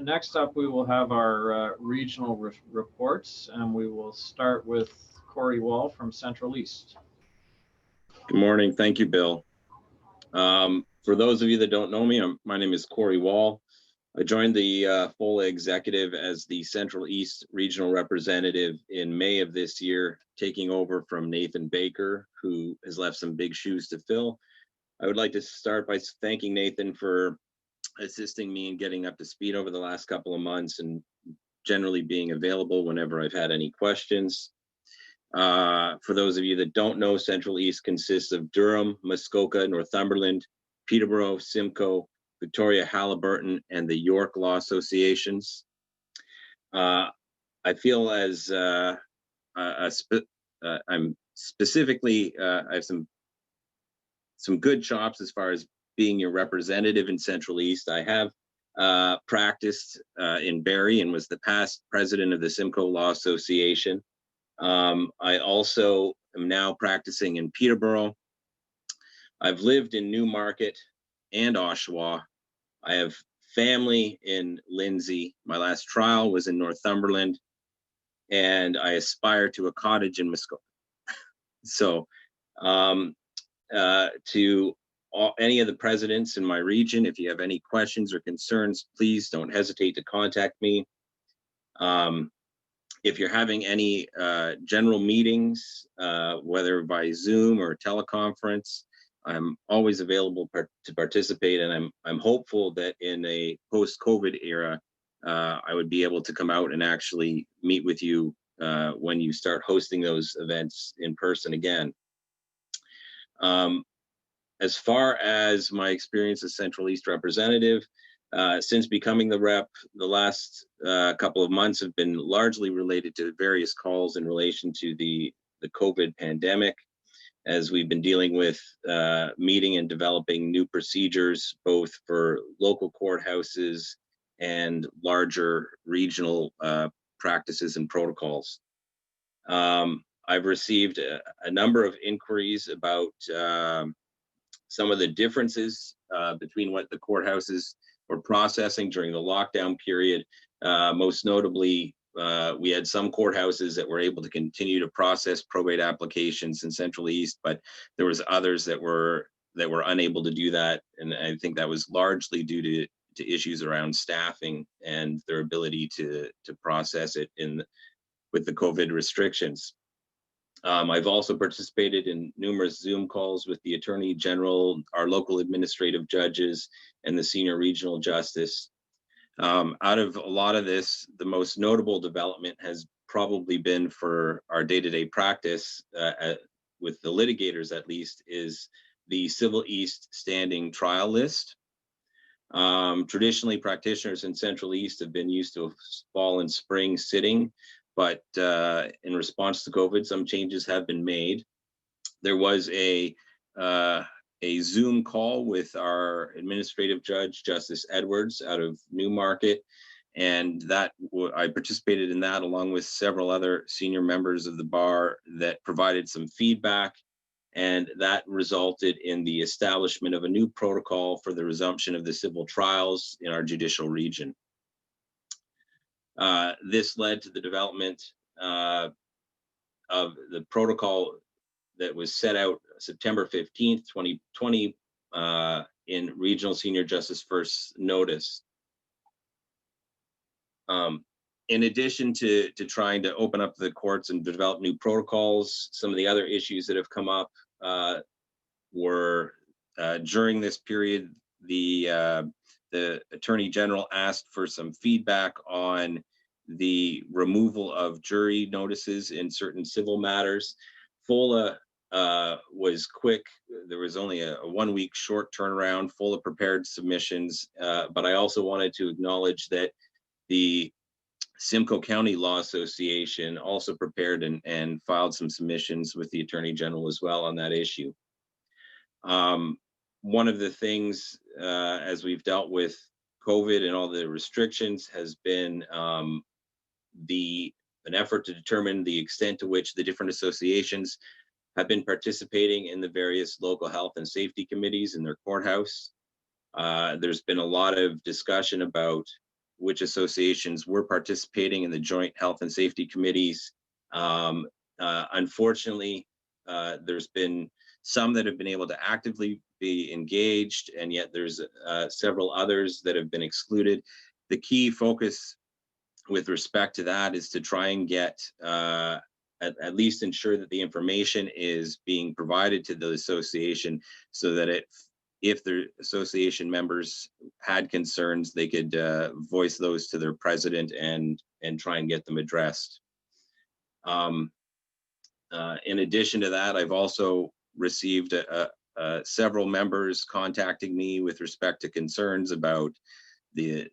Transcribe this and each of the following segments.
Next up, we will have our regional reports, and we will start with Corey Wall from Central East. Good morning. Thank you, Bill. For those of you that don't know me, my name is Corey Wall. I joined the Fola executive as the Central East regional representative in May of this year, taking over from Nathan Baker, who has left some big shoes to fill. I would like to start by thanking Nathan for assisting me in getting up to speed over the last couple of months and generally being available whenever I've had any questions. For those of you that don't know, Central East consists of Durham, Muskoka, Northumberland, Peterborough, Simcoe, Victoria, Haliburton, and the York Law Associations. I feel as I'm specifically, I have some good chops as far as being your representative in Central East. I have practiced in Barrie and was the past president of the Simcoe Law Association. I also am now practicing in Peterborough. I've lived in Newmarket and Oshawa. I have family in Lindsay. My last trial was in Northumberland, and I aspire to a cottage in Muskoka. So to any of the presidents in my region, if you have any questions or concerns, please don't hesitate to contact me. If you're having any general meetings, whether by Zoom or teleconference, I'm always available to participate, and I'm hopeful that in a post-COVID era, I would be able to come out and actually meet with you when you start hosting those events in person again. As far as my experience as Central East representative, since becoming the rep, the last couple of months have been largely related to various calls in relation to the COVID pandemic, as we've been dealing with meeting and developing new procedures, both for local courthouses and larger regional practices and protocols. I've received a number of inquiries about some of the differences between what the courthouses were processing during the lockdown period. Most notably, we had some courthouses that were able to continue to process probate applications in Central East, but there was others that were unable to do that, and I think that was largely due to issues around staffing and their ability to process it with the COVID restrictions. I've also participated in numerous Zoom calls with the Attorney General, our local administrative judges, and the Senior Regional Justice. Out of a lot of this, the most notable development has probably been for our day-to-day practice, with the litigators at least, is the Civil East standing trial list. Traditionally, practitioners in Central East have been used to a fall and spring sitting, but in response to COVID, some changes have been made. There was a Zoom call with our administrative judge, Justice Edwards, out of Newmarket, and that I participated in that along with several other senior members of the bar that provided some feedback, and that resulted in the establishment of a new protocol for the resumption of the civil trials in our judicial region. This led to the development of the protocol that was set out September 15th, 2020 in Regional Senior Justice First Notice. In addition to trying to open up the courts and develop new protocols, some of the other issues that have come up were during this period, the Attorney General asked for some feedback on the removal of jury notices in certain civil matters. Fola was quick. There was only a 1 week short turnaround. Fola prepared submissions, but I also wanted to acknowledge that the Simcoe County Law Association also prepared and filed some submissions with the Attorney General as well on that issue. One of the things as we've dealt with COVID and all the restrictions has been an effort to determine the extent to which the different associations have been participating in the various local health and safety committees in their courthouse. There's been a lot of discussion about which associations were participating in the joint health and safety committees. Unfortunately, there's been some that have been able to actively be engaged, and yet there's several others that have been excluded. The key focus with respect to that is to try and get at least ensure that the information is being provided to the association, so that if the association members had concerns, they could voice those to their president and try and get them addressed. In addition to that, I've also received several members contacting me with respect to concerns about the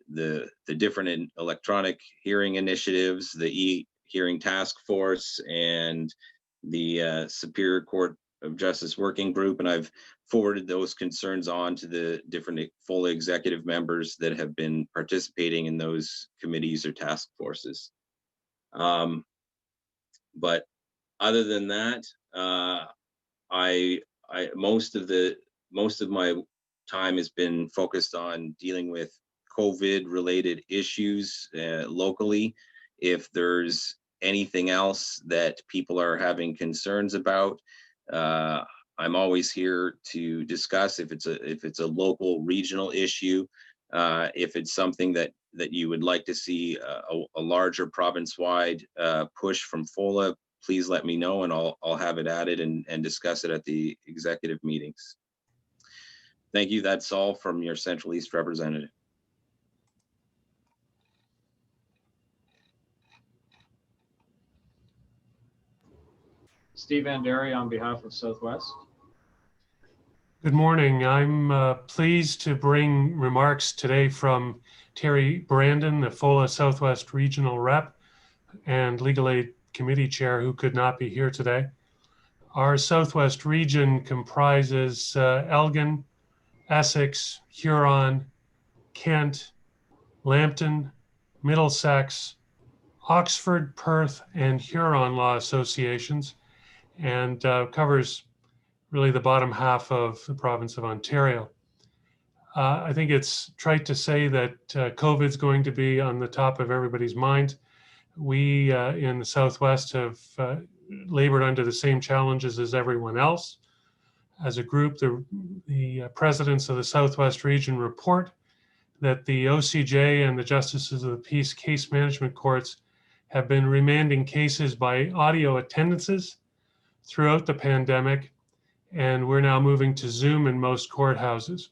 different electronic hearing initiatives, the e-hearing task force, and the Superior Court of Justice Working Group, and I've forwarded those concerns on to the different Fola executive members that have been participating in those committees or task forces. But other than that, most of my time has been focused on dealing with COVID related issues locally. If there's anything else that people are having concerns about, I'm always here to discuss if it's a local regional issue. If it's something that you would like to see a larger province-wide push from Fola, please let me know, and I'll have it added and discuss it at the executive meetings. Thank you. That's all from your Central East representative. Steve Anderi on behalf of Southwest. Good morning. I'm pleased to bring remarks today from Terry Brandon, the Fola Southwest Regional Rep and Legal Aid Committee Chair, who could not be here today. Our Southwest region comprises Elgin, Essex, Huron, Kent, Lambton, Middlesex, Oxford, Perth, and Huron Law Associations, and covers really the bottom half of the province of Ontario. I think it's trite to say that COVID's going to be on the top of everybody's mind. We in the Southwest have labored under the same challenges as everyone else. As a group, the presidents of the Southwest region report that the OCJ and the Justices of the Peace case management courts have been remanding cases by audio attendances throughout the pandemic, and we're now moving to Zoom in most courthouses.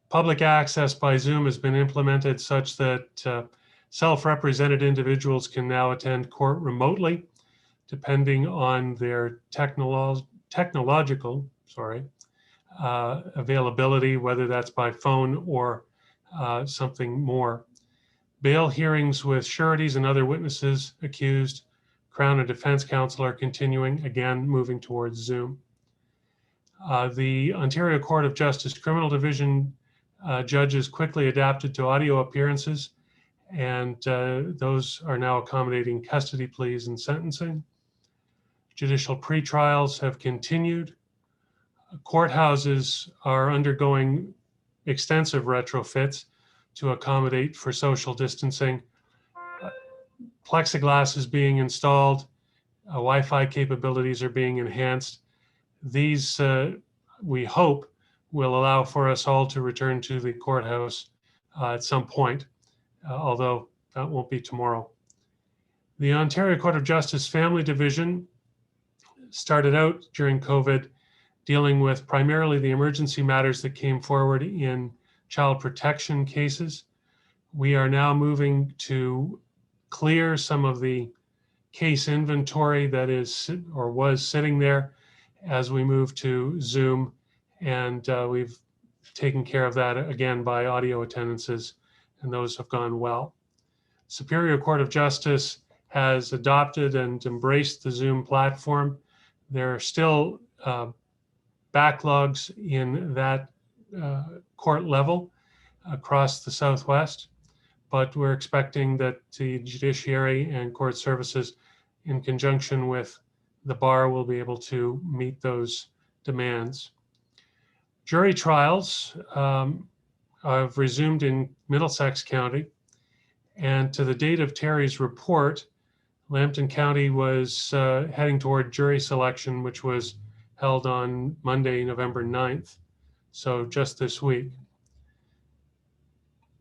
Public access by Zoom has been implemented such that self-represented individuals can now attend court remotely, depending on their technological availability, whether that's by phone or something more. Bail hearings with sureties and other witnesses accused, Crown and Defense Counsel are continuing, again, moving towards Zoom. The Ontario Court of Justice Criminal Division judges quickly adapted to audio appearances, and those are now accommodating custody pleas and sentencing. Judicial pretrials have continued. Courthouses are undergoing extensive retrofits to accommodate for social distancing. Plexiglass is being installed. Wi-Fi capabilities are being enhanced. These, we hope, will allow for us all to return to the courthouse at some point, although that won't be tomorrow. The Ontario Court of Justice Family Division started out during COVID dealing with primarily the emergency matters that came forward in child protection cases. We are now moving to clear some of the case inventory that is or was sitting there as we move to Zoom, and we've taken care of that again by audio attendances, and those have gone well. Superior Court of Justice has adopted and embraced the Zoom platform. There are still backlogs in that court level across the Southwest, but we're expecting that the judiciary and court services, in conjunction with the bar, will be able to meet those demands. Jury trials have resumed in Middlesex County. And to the date of Terry's report, Lambton County was heading toward jury selection, which was held on Monday, November 9th. So just this week.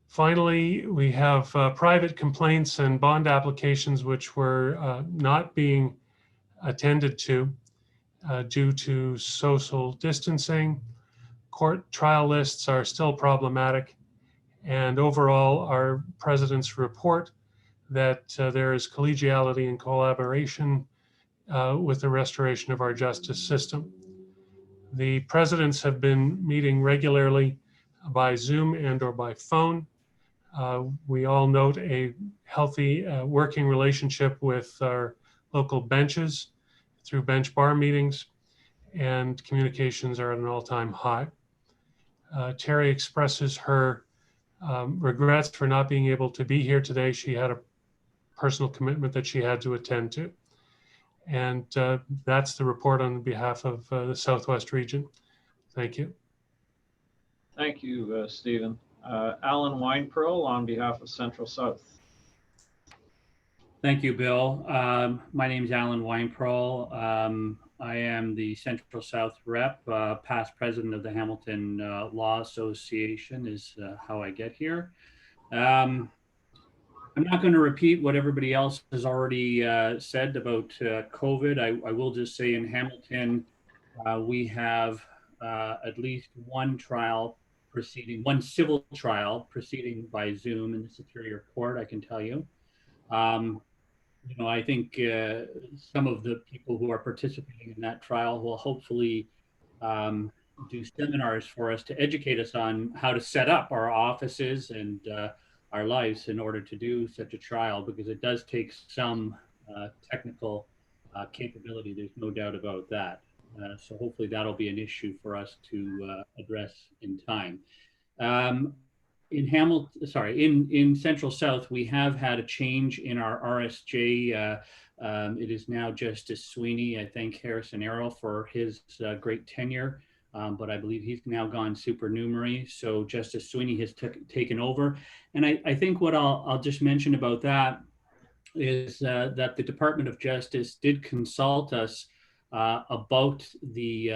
Finally, we have private complaints and bond applications which were not being attended to due to social distancing. Court trial lists are still problematic. And overall, our president's report that there is collegiality and collaboration with the restoration of our justice system. The presidents have been meeting regularly by Zoom and or by phone. We all note a healthy working relationship with our local benches through bench bar meetings, and communications are at an all-time high. Terry expresses her regrets for not being able to be here today. She had a personal commitment that she had to attend to. And that's the report on behalf of the Southwest region. Thank you. Thank you, Stephen. Alan Winepearl on behalf of Central South. Thank you, Bill. My name is Alan Winepearl. I am the Central South rep, past president of the Hamilton Law Association is how I get here. I'm not going to repeat what everybody else has already said about COVID. I will just say in Hamilton, we have at least one trial proceeding, one civil trial proceeding by Zoom in the Superior Court, I can tell you. You know, I think some of the people who are participating in that trial will hopefully do seminars for us to educate us on how to set up our offices and our lives in order to do such a trial, because it does take some technical capability. There's no doubt about that. So hopefully that'll be an issue for us to address in time. In Hamilton, sorry, in Central South, we have had a change in our RSJ. It is now Justice Sweeney. I thank Harrison Arrow for his great tenure, but I believe he's now gone supernumerary. So Justice Sweeney has taken over. And I think what I'll just mention about that is that the Department of Justice did consult us about the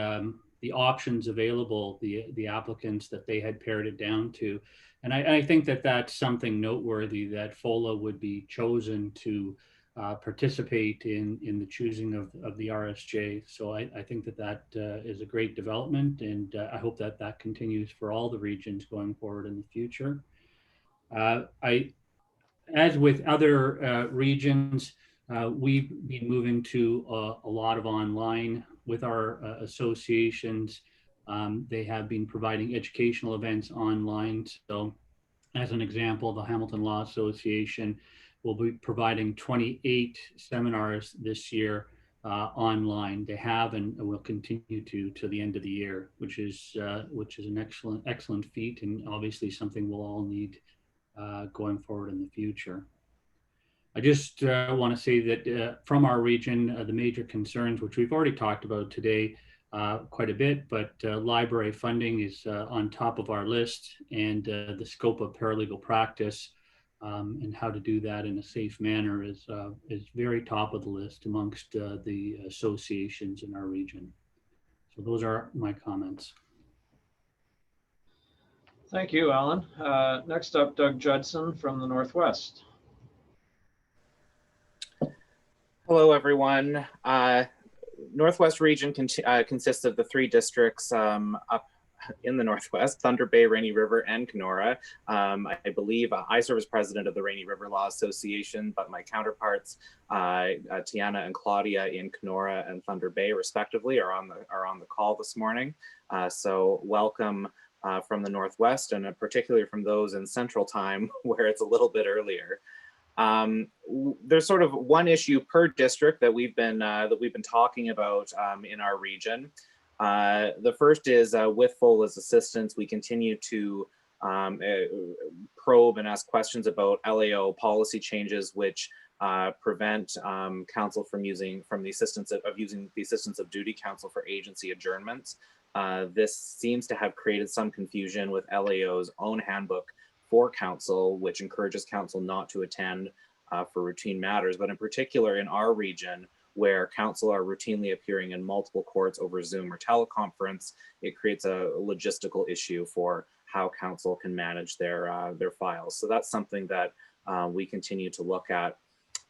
options available, the applicants that they had pared it down to. And I think that that's something noteworthy, that Fola would be chosen to participate in the choosing of the RSJ. So I think that that is a great development, and I hope that that continues for all the regions going forward in the future. As with other regions, we've been moving to a lot of online with our associations. They have been providing educational events online. So as an example, the Hamilton Law Association will be providing 28 seminars this year online. They have and will continue to the end of the year, which is an excellent feat, and obviously something we'll all need going forward in the future. I just want to say that from our region, the major concerns, which we've already talked about today quite a bit, but library funding is on top of our list, and the scope of paralegal practice and how to do that in a safe manner is very top of the list amongst the associations in our region. So those are my comments. Thank you, Alan. Next up, Doug Judson from the Northwest. Hello, everyone. Northwest region consists of the three districts up in the Northwest: Thunder Bay, Rainy River, and Kenora. I believe I serve as president of the Rainy River Law Association, but my counterparts, Tiana and Claudia in Kenora and Thunder Bay, respectively, are on the call this morning. So welcome from the Northwest, and particularly from those in Central Time, where it's a little bit earlier. There's sort of one issue per district that we've been talking about in our region. The first is with Fola's assistance, we continue to probe and ask questions about LAO policy changes, which prevent counsel from using the assistance of duty counsel for agency adjournments. This seems to have created some confusion with LAO's own handbook for council, which encourages council not to attend for routine matters, but in particular in our region, where council are routinely appearing in multiple courts over Zoom or teleconference, it creates a logistical issue for how council can manage their files. So that's something that we continue to look at.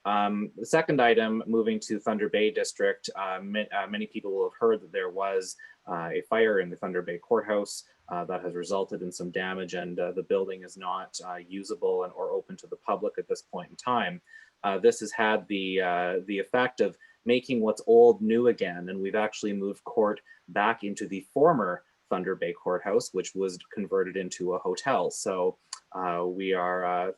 The second item, moving to Thunder Bay District, many people will have heard that there was a fire in the Thunder Bay Courthouse that has resulted in some damage, and the building is not usable or open to the public at this point in time. This has had the effect of making what's old new again, and we've actually moved court back into the former Thunder Bay Courthouse, which was converted into a hotel. So we are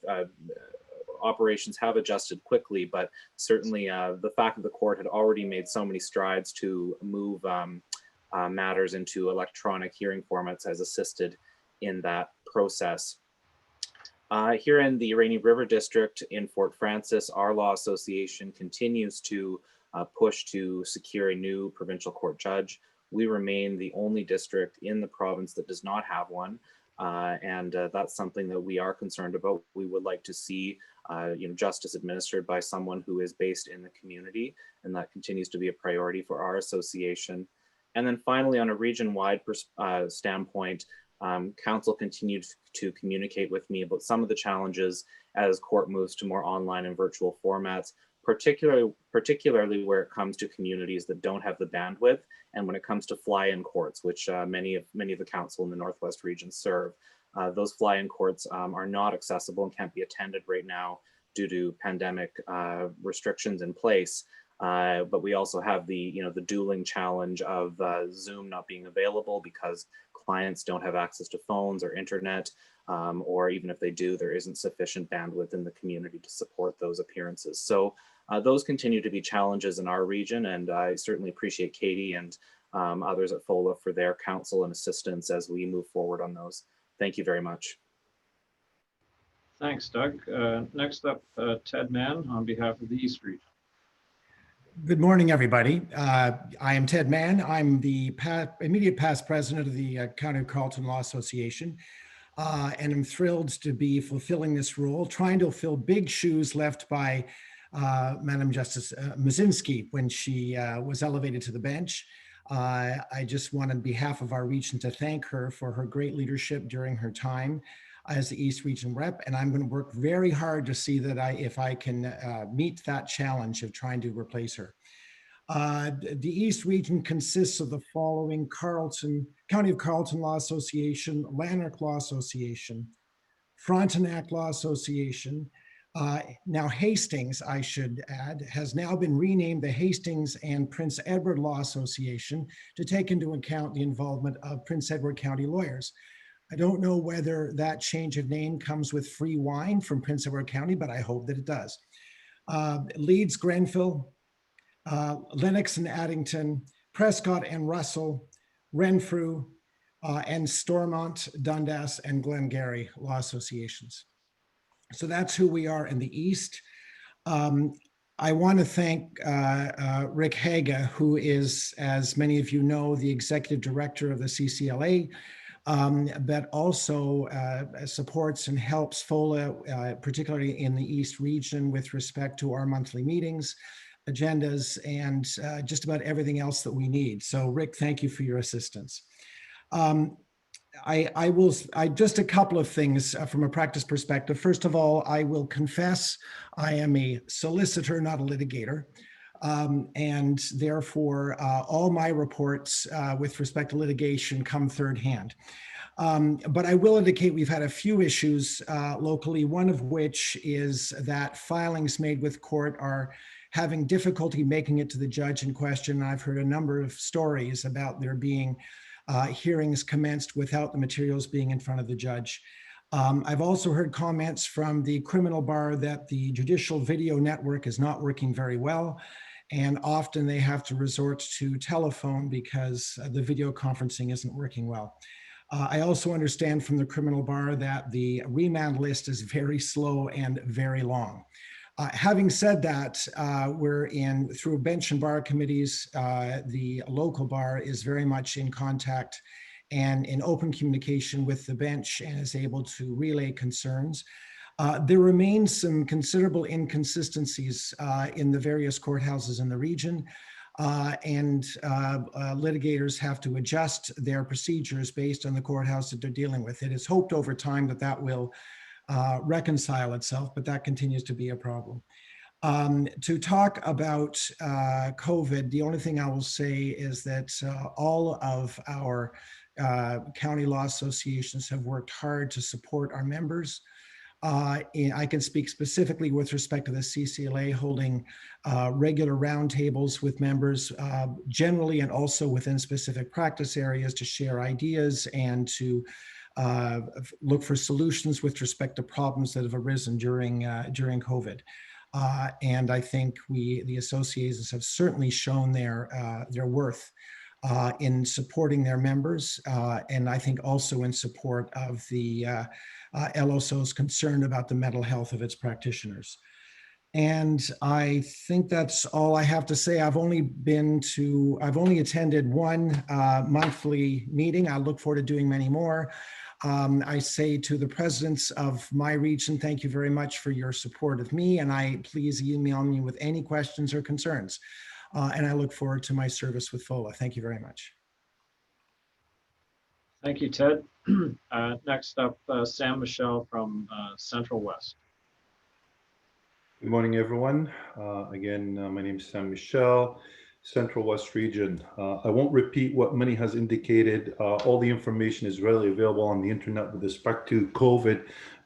operations have adjusted quickly, but certainly the fact that the court had already made so many strides to move matters into electronic hearing formats has assisted in that process. Here in the Rainy River District in Fort Francis, our law association continues to push to secure a new provincial court judge. We remain the only district in the province that does not have one. And that's something that we are concerned about. We would like to see justice administered by someone who is based in the community, and that continues to be a priority for our association. And then finally, on a region-wide standpoint, council continued to communicate with me about some of the challenges as court moves to more online and virtual formats, particularly where it comes to communities that don't have the bandwidth, and when it comes to fly-in courts, which many of the council in the Northwest region serve. Those fly-in courts are not accessible and can't be attended right now due to pandemic restrictions in place. But we also have the dueling challenge of Zoom not being available because clients don't have access to phones or internet, or even if they do, there isn't sufficient bandwidth in the community to support those appearances. So those continue to be challenges in our region, and I certainly appreciate Katie and others at Fola for their counsel and assistance as we move forward on those. Thank you very much. Thanks, Doug. Next up, Ted Mann on behalf of the East Region. Good morning, everybody. I am Ted Mann. I'm the immediate past president of the County of Carleton Law Association, and I'm thrilled to be fulfilling this role, trying to fill big shoes left by Madam Justice Mazinski when she was elevated to the bench. I just want, on behalf of our region, to thank her for her great leadership during her time as the East Region rep, and I'm going to work very hard to see that if I can meet that challenge of trying to replace her. The East Region consists of the following: County of Carleton Law Association, Lanark Law Association, Frontenac Law Association. Now Hastings, I should add, has now been renamed the Hastings and Prince Edward Law Association to take into account the involvement of Prince Edward County lawyers. I don't know whether that change of name comes with free wine from Prince Edward County, but I hope that it does. Leeds, Grenville, Lennox and Addington, Prescott and Russell, Renfrew, and Stormont, Dundas, and Glengarry Law Associations. So that's who we are in the East. I want to thank Rick Haga, who is, as many of you know, the executive director of the CCLA, but also supports and helps Fola, particularly in the East region, with respect to our monthly meetings, agendas, and just about everything else that we need. So Rick, thank you for your assistance. Just a couple of things from a practice perspective. First of all, I will confess I am a solicitor, not a litigator. And therefore, all my reports with respect to litigation come third hand. But I will indicate we've had a few issues locally, one of which is that filings made with court are having difficulty making it to the judge in question. I've heard a number of stories about there being hearings commenced without the materials being in front of the judge. I've also heard comments from the criminal bar that the judicial video network is not working very well, and often they have to resort to telephone because the video conferencing isn't working well. I also understand from the criminal bar that the remand list is very slow and very long. Having said that, we're through bench and bar committees, the local bar is very much in contact and in open communication with the bench and is able to relay concerns. There remains some considerable inconsistencies in the various courthouses in the region, and litigators have to adjust their procedures based on the courthouse that they're dealing with. It is hoped over time that that will reconcile itself, but that continues to be a problem. To talk about COVID, the only thing I will say is that all of our county law associations have worked hard to support our members. I can speak specifically with respect to the CCLA holding regular roundtables with members generally and also within specific practice areas to share ideas and to look for solutions with respect to problems that have arisen during COVID. And I think the associations have certainly shown their worth in supporting their members, and I think also in support of the LSO's concern about the mental health of its practitioners. And I think that's all I have to say. I've only attended one monthly meeting. I look forward to doing many more. I say to the presidents of my region, thank you very much for your support of me, and please email me with any questions or concerns. And I look forward to my service with Fola. Thank you very much. Thank you, Ted. Next up, Sam Michel from Central West. Good morning, everyone. Again, my name is Sam Michel, Central West Region. I won't repeat what Mani has indicated. All the information is readily available on the internet with respect to COVID,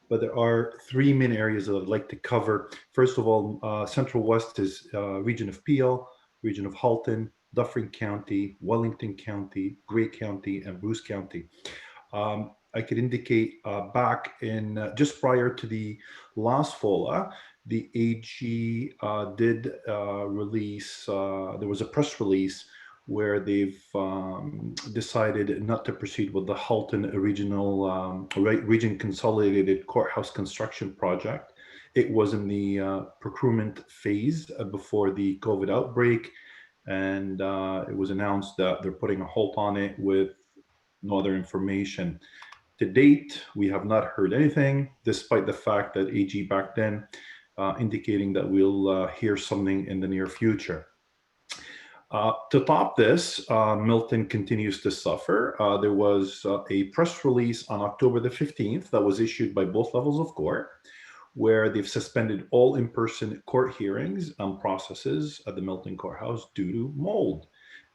but there are three main areas that I'd like to cover. First of all, Central West is region of Peel, region of Halton, Dufferin County, Wellington County, Grey County, and Bruce County. I could indicate back in just prior to the last Fola, the AG did release, there was a press release where they've decided not to proceed with the Halton Region Consolidated Courthouse Construction Project. It was in the procurement phase before the COVID outbreak, and it was announced that they're putting a halt on it with no other information. To date, we have not heard anything, despite the fact that AG back then indicating that we'll hear something in the near future. To top this, Milton continues to suffer. There was a press release on October the 15th that was issued by both levels of court, where they've suspended all in-person court hearings and processes at the Milton Courthouse due to mold.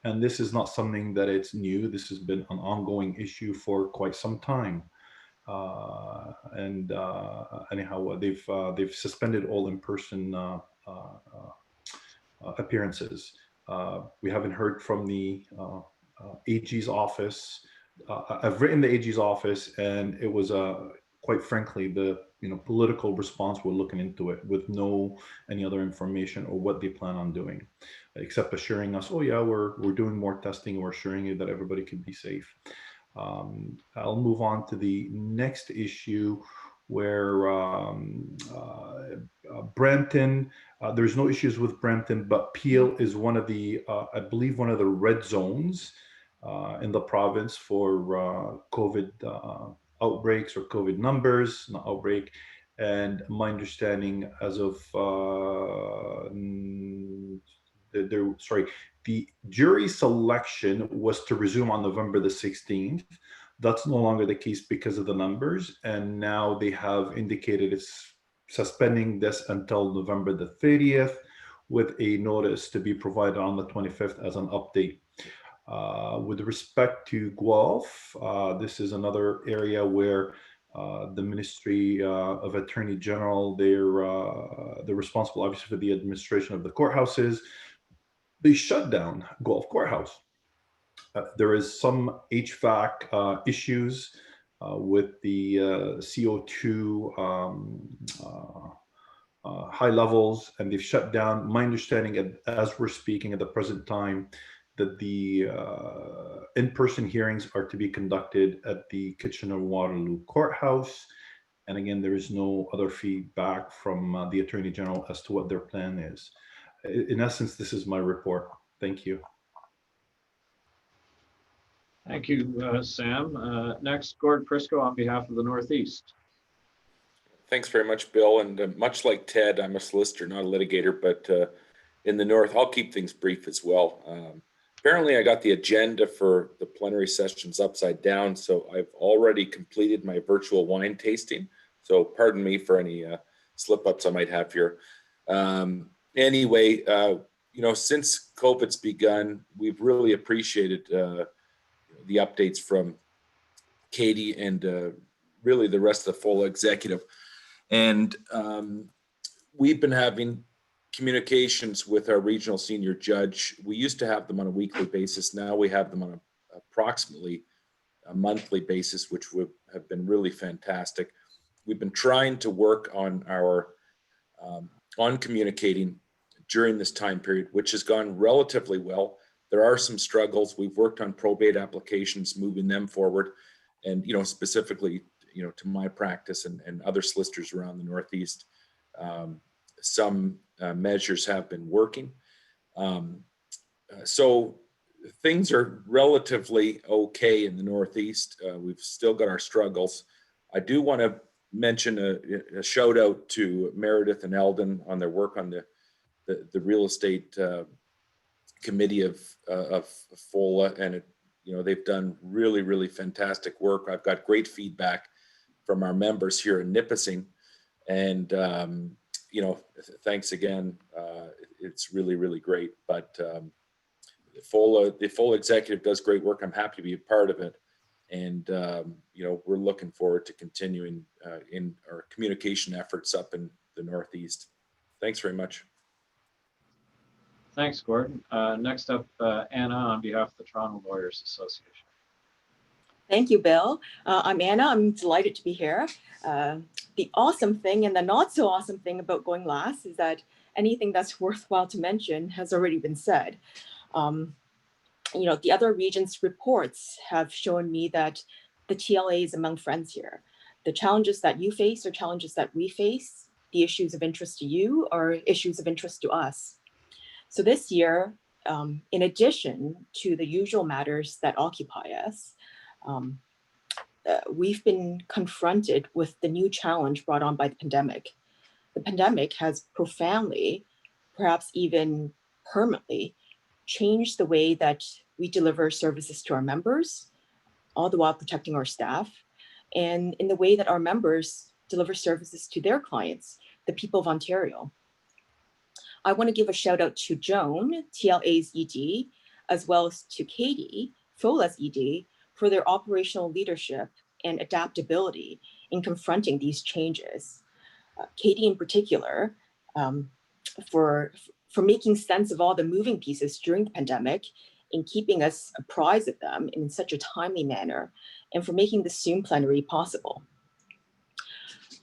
And this is not something that it's new. This has been an ongoing issue for quite some time. Anyhow, they've suspended all in-person appearances. We haven't heard from the AG's office. I've written the AG's office, and it was quite frankly the political response. We're looking into it with any other information or what they plan on doing, except assuring us, oh yeah, we're doing more testing and we're assuring you that everybody can be safe. I'll move on to the next issue, where Brampton, there's no issues with Brampton, but Peel is one of the, I believe, one of the red zones in the province for COVID outbreaks or COVID numbers, not outbreak. And my understanding as of, the jury selection was to resume on November the 16th. That's no longer the case because of the numbers. And now they have indicated it's suspending this until November the 30th with a notice to be provided on the 25th as an update. With respect to Guelph, this is another area where the Ministry of Attorney General, they're responsible obviously for the administration of the courthouses. They shut down Guelph Courthouse. There is some HVAC issues with the CO2 high levels, and they've shut down. My understanding, as we're speaking at the present time, that the in-person hearings are to be conducted at the Kitchener-Waterloo Courthouse, And again, there is no other feedback from the Attorney General as to what their plan is. In essence, this is my report. Thank you. Thank you, Sam. Next, Gord Prisco on behalf of the Northeast. Thanks very much, Bill. And much like Ted, I'm a solicitor, not a litigator, but in the North, I'll keep things brief as well. Apparently, I got the agenda for the plenary sessions upside down, so I've already completed my virtual wine tasting. So pardon me for any slip-ups I might have here. Anyway, you know, since COVID's begun, we've really appreciated the updates from Katie and really the rest of the Fola executive. And we've been having communications with our regional senior judge. We used to have them on a weekly basis. Now we have them on approximately a monthly basis, which would have been really fantastic. We've been trying to work on our on communicating during this time period, which has gone relatively well. There are some struggles. We've worked on probate applications, moving them forward, and you know, specifically, you know, to my practice and other solicitors around the Northeast, some measures have been working. So things are relatively okay in the Northeast. We've still got our struggles. I do want to mention a shout out to Meredith and Eldon on their work on the real estate committee of Fola, and it, you know, they've done really fantastic work. I've got great feedback from our members here in Nipissing, and you know, thanks again. It's really great. But the Fola executive does great work. I'm happy to be a part of it, and you know, we're looking forward to continuing in our communication efforts up in the Northeast. Thanks very much. Thanks, Gordon. Next up, Anna on behalf of the Toronto Lawyers Association. Thank you, Bill. I'm Anna. I'm delighted to be here. The awesome thing and the not so awesome thing about going last is that anything that's worthwhile to mention has already been said. You know, the other regions' reports have shown me that the TLA is among friends here. The challenges that you face are challenges that we face. The issues of interest to you are issues of interest to us. So this year, in addition to the usual matters that occupy us, we've been confronted with the new challenge brought on by the pandemic. The pandemic has profoundly, perhaps even permanently, changed the way that we deliver services to our members, all the while protecting our staff, and in the way that our members deliver services to their clients, the people of Ontario. I want to give a shout out to Joan, TLA's ED, as well as to Katie, Fola's ED, for their operational leadership and adaptability in confronting these changes. Katie in particular, for making sense of all the moving pieces during the pandemic and keeping us apprised of them in such a timely manner, and for making the Zoom plenary possible.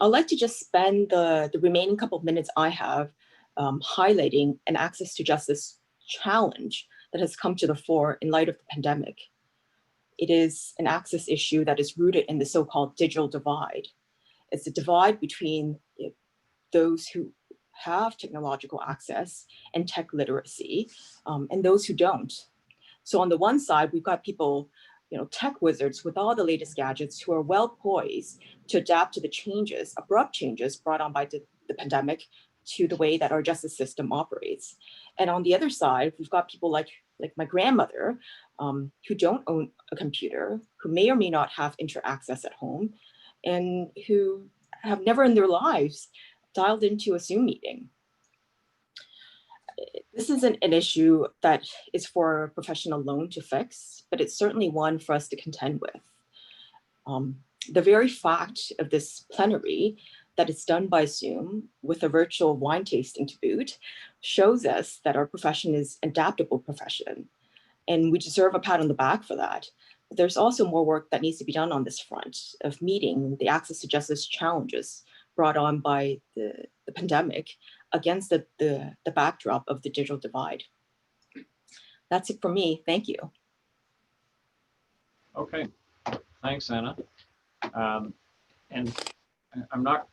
I'd like to just spend the remaining couple of minutes I have highlighting an access to justice challenge that has come to the fore in light of the pandemic. It is an access issue that is rooted in the so-called digital divide. It's a divide between those who have technological access and tech literacy and those who don't. So on the one side, we've got people, you know, tech wizards with all the latest gadgets who are well poised to adapt to the changes, abrupt changes brought on by the pandemic to the way that our justice system operates. And on the other side, we've got people like my grandmother who don't own a computer, who may or may not have internet access at home, and who have never in their lives dialed into a Zoom meeting. This isn't an issue that is for a professional alone to fix, but it's certainly one for us to contend with. The very fact of this plenary that it's done by Zoom with a virtual wine tasting to boot shows us that our profession is an adaptable profession, and we deserve a pat on the back for that. But there's also more work that needs to be done on this front of meeting the access to justice challenges brought on by the pandemic against the backdrop of the digital divide. That's it for me. Thank you. Okay, thanks, Anna. And I'm not